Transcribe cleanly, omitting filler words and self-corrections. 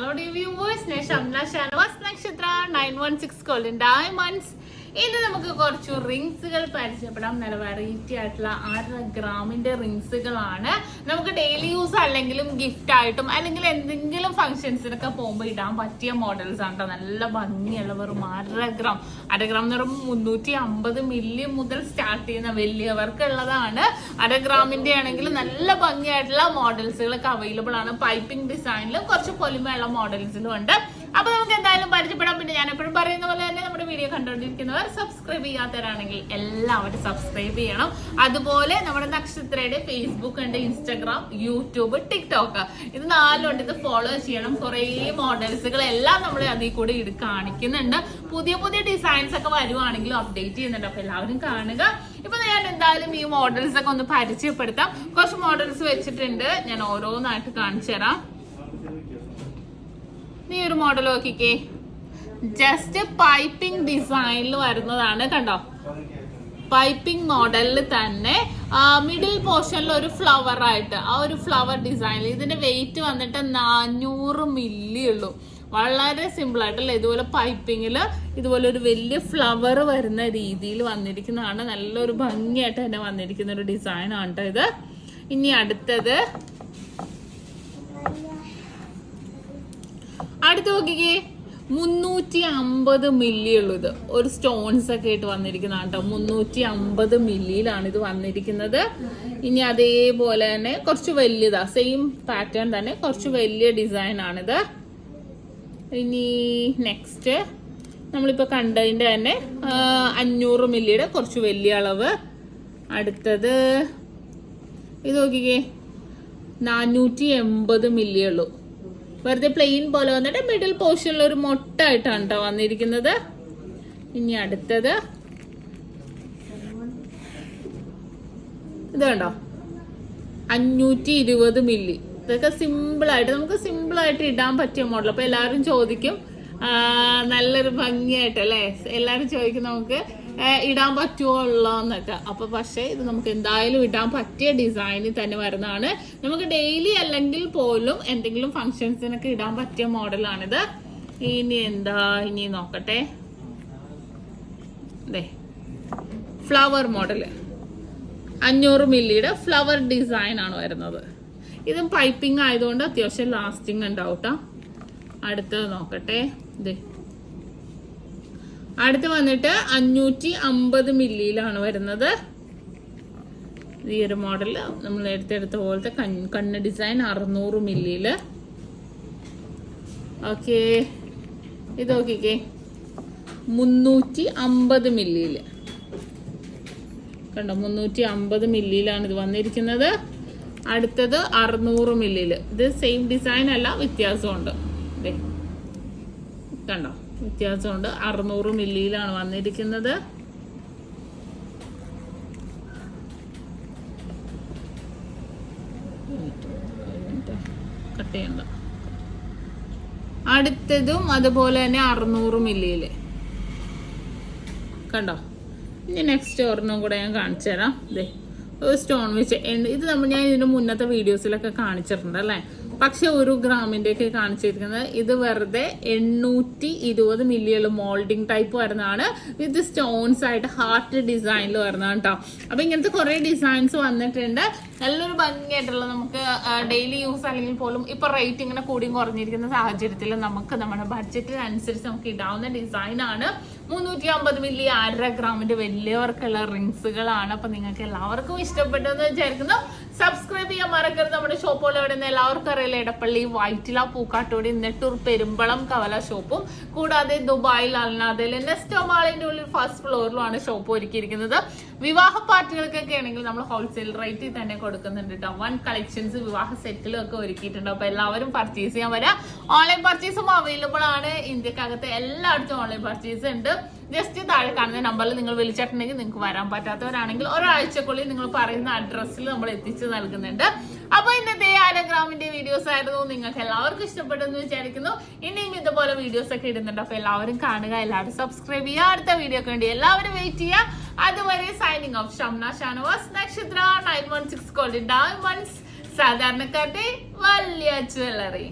Hello dear viewers, SHAMNA Nakshathra 916 golden diamonds. ഇന്ന് നമുക്ക് കുറച്ച് റിങ്സുകൾ പരിചയപ്പെടാം. നല്ല വെറൈറ്റി ആയിട്ടുള്ള 6 ഗ്രാമിന്റെ റിങ്സുകളാണ്. നമുക്ക് ഡെയിലി യൂസ് അല്ലെങ്കിലും ഗിഫ്റ്റ് ആയിട്ടും അല്ലെങ്കിൽ എന്തെങ്കിലും ഫംഗ്ഷൻസിനൊക്കെ പോകുമ്പോൾ ഇടാൻ പറ്റിയ മോഡൽസ് ആണ് കേട്ടോ. നല്ല ഭംഗിയുള്ള വെറും 6 ഗ്രാം എന്ന് പറയുമ്പോൾ 350 മില്ലി മുതൽ സ്റ്റാർട്ട് ചെയ്യുന്ന വലിയവർക്ക് ഉള്ളതാണ്. 6 ഗ്രാമിന്റെ ആണെങ്കിൽ നല്ല ഭംഗിയായിട്ടുള്ള മോഡൽസുകളൊക്കെ അവൈലബിൾ ആണ്. പൈപ്പിംഗ് ഡിസൈനിലും കുറച്ച് പൊലിമയുള്ള മോഡൽസിലും ഉണ്ട്. അപ്പൊ നമുക്ക് എന്തായാലും പരിചയപ്പെടാം. പിന്നെ ഞാൻ എപ്പോഴും പറയുന്ന പോലെ തന്നെ നമ്മുടെ വീഡിയോ കണ്ടുകൊണ്ടിരിക്കുന്നവർ സബ്സ്ക്രൈബ് ചെയ്യാത്തവരാണെങ്കിൽ എല്ലാവരും സബ്സ്ക്രൈബ് ചെയ്യണം. അതുപോലെ നമ്മുടെ നക്ഷത്രയുടെ ഫേസ്ബുക്ക് ഉണ്ട്, ഇൻസ്റ്റാഗ്രാം, യൂട്യൂബ്, ടിക്ടോക്ക്, ഇത് 4 ഉണ്ട്. ഇത് ഫോളോ ചെയ്യണം. കുറെ മോഡൽസുകൾ എല്ലാം നമ്മൾ അതിൽ കൂടെ കാണിക്കുന്നുണ്ട്. പുതിയ പുതിയ ഡിസൈൻസ് ഒക്കെ വരുവാണെങ്കിലും അപ്ഡേറ്റ് ചെയ്യുന്നുണ്ട്. അപ്പൊ എല്ലാവരും കാണുക. ഇപ്പൊ ഞാൻ എന്തായാലും ഈ മോഡൽസ് ഒക്കെ ഒന്ന് പരിചയപ്പെടുത്താം. കുറച്ച് മോഡൽസ് വെച്ചിട്ടുണ്ട്, ഞാൻ ഓരോന്നായിട്ട് കാണിച്ചു തരാം. ഈ ഒരു മോഡൽ നോക്കിക്കേ, ജസ്റ്റ് പൈപ്പിംഗ് ഡിസൈനിൽ വരുന്നതാണ്. കണ്ടോ, പൈപ്പിംഗ് മോഡലിൽ തന്നെ മിഡിൽ പോർഷനിൽ ഒരു ഫ്ലവർ ആയിട്ട് ആ ഒരു ഫ്ലവർ ഡിസൈനിൽ. ഇതിന്റെ വെയിറ്റ് വന്നിട്ട് 400 മില്ലി ഉള്ളൂ. വളരെ സിമ്പിൾ ആയിട്ടല്ലേ. ഇതുപോലെ പൈപ്പിങ്ങിൽ ഇതുപോലെ ഒരു വലിയ ഫ്ലവർ വരുന്ന രീതിയിൽ വന്നിരിക്കുന്നതാണ്. നല്ലൊരു ഭംഗിയായിട്ട് തന്നെ വന്നിരിക്കുന്ന ഒരു ഡിസൈൻ ആണ് കേട്ടോ ഇത്. ഇനി അടുത്തത് നോക്കിക്കേ, 350 മില്ലി ഉള്ളത് ഒരു സ്റ്റോൺസ് ഒക്കെ ആയിട്ട് വന്നിരിക്കുന്നതാണ് കേട്ടോ. 350 മില്ലിയിലാണ് ഇത് വന്നിരിക്കുന്നത്. ഇനി അതേപോലെ തന്നെ കുറച്ച് വലിയതാ, സെയിം പാറ്റേൺ തന്നെ കുറച്ച് വലിയ ഡിസൈൻ ആണിത്. ഇനി നെക്സ്റ്റ് നമ്മളിപ്പോ കണ്ടതിന്റെ തന്നെ 500 മില്ലിയുടെ കുറച്ച് വലിയ അളവ്. അടുത്തത് ഇത് നോക്കിക്കേ, 480 മില്ലി ഉള്ളൂ. വെറുതെ പ്ലെയിൻ പോലെ വന്നിട്ട് മിഡിൽ പോർഷനിൽ ഒരു മൊട്ടായിട്ടാണ് കേട്ടോ വന്നിരിക്കുന്നത്. ഇനി അടുത്തത് ഇത് കണ്ടോ, 520 മില്ലി. ഇതൊക്കെ സിമ്പിളായിട്ട് നമുക്ക് സിമ്പിളായിട്ട് ഇടാൻ പറ്റിയ മോഡൽ. അപ്പൊ എല്ലാവരും ചോദിക്കും നല്ലൊരു ഭംഗിയായിട്ട് അല്ലേ, എല്ലാവരും ചോദിക്കും നമുക്ക് ഇടാൻ പറ്റുമോ എന്നൊക്കെ. അപ്പൊ പക്ഷേ ഇത് നമുക്ക് എന്തായാലും ഇടാൻ പറ്റിയ ഡിസൈനിൽ തന്നെ വരുന്നതാണ്. നമുക്ക് ഡെയിലി അല്ലെങ്കിൽ പോലും എന്തെങ്കിലും ഫങ്ഷൻസിനൊക്കെ ഇടാൻ പറ്റിയ മോഡലാണിത്. ഇനി നോക്കട്ടെ, ഫ്ലവർ മോഡല് 500 മില്ലിയുടെ ഫ്ലവർ ഡിസൈൻ ആണ് വരുന്നത്. ഇതും പൈപ്പിംഗ് ആയതുകൊണ്ട് അത്യാവശ്യം ലാസ്റ്റിംഗ് ഉണ്ടാവും കേട്ടോ. അടുത്തത് നോക്കട്ടെ, അടുത്ത് വന്നിട്ട് 550 മില്ലിയിലാണ് വരുന്നത്. ഈ ഒരു മോഡല് നമ്മൾ എടുത്തെടുത്ത പോലത്തെ കണ്ണ് ഡിസൈൻ 600 മില്ലിയില്. ഓക്കെ, ഇത് നോക്കിക്കേ, 350 മില്ലിയില്. കണ്ടോ, 350 മില്ലിയിലാണ് ഇത് വന്നിരിക്കുന്നത്. അടുത്തത് 600 മില്ലിയില്. ഇത് സെയിം ഡിസൈൻ അല്ല, വ്യത്യാസമുണ്ട്. കണ്ടോ, വ്യത്യാസമുണ്ട്. 600 മില്ലിയിലാണ് വന്നിരിക്കുന്നത്. കട്ട് ചെയ്യണ്ട. അടുത്തതും അതുപോലെ തന്നെ 600 മില്ലിയില്. കണ്ടോ, ഇനി നെക്സ്റ്റ് ഒരെണ്ണം കൂടെ ഞാൻ കാണിച്ചു തരാം. സ്റ്റോൺ വെച്ച് ഇത് ഞാൻ ഇതിന്റെ മുന്നത്തെ വീഡിയോസിലൊക്കെ കാണിച്ചിട്ടുണ്ട് അല്ലേ. പക്ഷെ 1 ഗ്രാമിന്റെ ഒക്കെ കാണിച്ചിരിക്കുന്നത് ഇത് വെറുതെ 820 മില്ലിയുള്ള മോൾഡിംഗ് ടൈപ്പ് വരുന്നതാണ്. വിത്ത് സ്റ്റോൺസ് ആയിട്ട് ഹാർട്ട് ഡിസൈനിൽ വരുന്നതാണ് കേട്ടോ. അപ്പൊ ഇങ്ങനത്തെ കുറെ ഡിസൈൻസ് വന്നിട്ടുണ്ട്. നല്ലൊരു ഭംഗിയായിട്ടുള്ള നമുക്ക് ഡെയിലി യൂസ് അല്ലെങ്കിൽ പോലും ഇപ്പൊ റേറ്റ് ഇങ്ങനെ കൂടിയും കുറഞ്ഞിരിക്കുന്ന സാഹചര്യത്തിൽ നമുക്ക് നമ്മുടെ ബഡ്ജറ്റിനനുസരിച്ച് നമുക്ക് ഇടാവുന്ന ഡിസൈൻ ആണ്. 350 മില്ലി 1/2 ഗ്രാമിന്റെ വലിയവർക്കുള്ള റിങ്സുകളാണ്. അപ്പൊ നിങ്ങൾക്ക് എല്ലാവർക്കും ഇഷ്ടപ്പെട്ടെന്ന് വിചാരിക്കുന്നു. സബ്സ്ക്രൈബ് ചെയ്യാൻ മറക്കരുത്. നമ്മുടെ ഷോപ്പുകൾ എവിടെ നിന്ന് എല്ലാവർക്കും അറിയില്ല, എടപ്പള്ളി, വൈറ്റില, പൂക്കാട്ടോടി, നെട്ടൂർ, പെരുമ്പളം, കവല ഷോപ്പും കൂടാതെ ദുബായിൽ അൽനാദയിൽ നെസ്റ്റോ മാളിന്റെ ഉള്ളിൽ ഫസ്റ്റ് ഫ്ലോറിലുമാണ് ഷോപ്പ് ഒരുക്കിയിരിക്കുന്നത്. വിവാഹ പാർട്ടികൾക്കൊക്കെ ആണെങ്കിൽ നമ്മൾ ഹോൾസെയിൽ റേറ്റിൽ തന്നെ കൊടുക്കുന്നുണ്ട് കേട്ടോ. 1 കളക്ഷൻസ് വിവാഹ സെറ്റിലും ഒക്കെ ഒരുക്കിയിട്ടുണ്ട്. അപ്പൊ എല്ലാവരും പർച്ചേസ് ചെയ്യാൻ വരാം. ഓൺലൈൻ പർച്ചേസും അവൈലബിൾ ആണ്. ഇന്ത്യക്കകത്ത് എല്ലായിടത്തും ഓൺലൈൻ പർച്ചേസ് ഉണ്ട്. ജസ്റ്റ് താഴെ കാണുന്ന നമ്പറിൽ നിങ്ങൾ വിളിച്ചിട്ടുണ്ടെങ്കിൽ നിങ്ങൾക്ക് വരാൻ പറ്റാത്തവരാണെങ്കിൽ ഒരാഴ്ചക്കുള്ളിൽ നിങ്ങൾ പറയുന്ന അഡ്രസ്സിൽ നമ്മൾ എത്തിച്ചു നൽകുന്നുണ്ട്. അപ്പൊ ഇന്നത്തെ 1/2 ഗ്രാമിന്റെ വീഡിയോസ് ആയിരുന്നു. നിങ്ങൾക്ക് എല്ലാവർക്കും ഇഷ്ടപ്പെട്ടെന്ന് വിചാരിക്കുന്നു. ഇനിയും ഇതുപോലെ വീഡിയോസ് ഒക്കെ ഇടുന്നുണ്ട്. അപ്പൊ എല്ലാവരും കാണുക, എല്ലാവരും സബ്സ്ക്രൈബ് ചെയ്യുക. അടുത്ത വീഡിയോക്ക് വേണ്ടി എല്ലാവരും വെയിറ്റ് ചെയ്യുക. അതുവരെ സൈനിങ് ഓഫ് ഷംന ഷാനവാസ്, നക്ഷത്ര 916 ഗോൾഡൻ ഡയമണ്ട്സ്, സാധാരണക്കാരുടെ വലിയ ജ്വല്ലറി.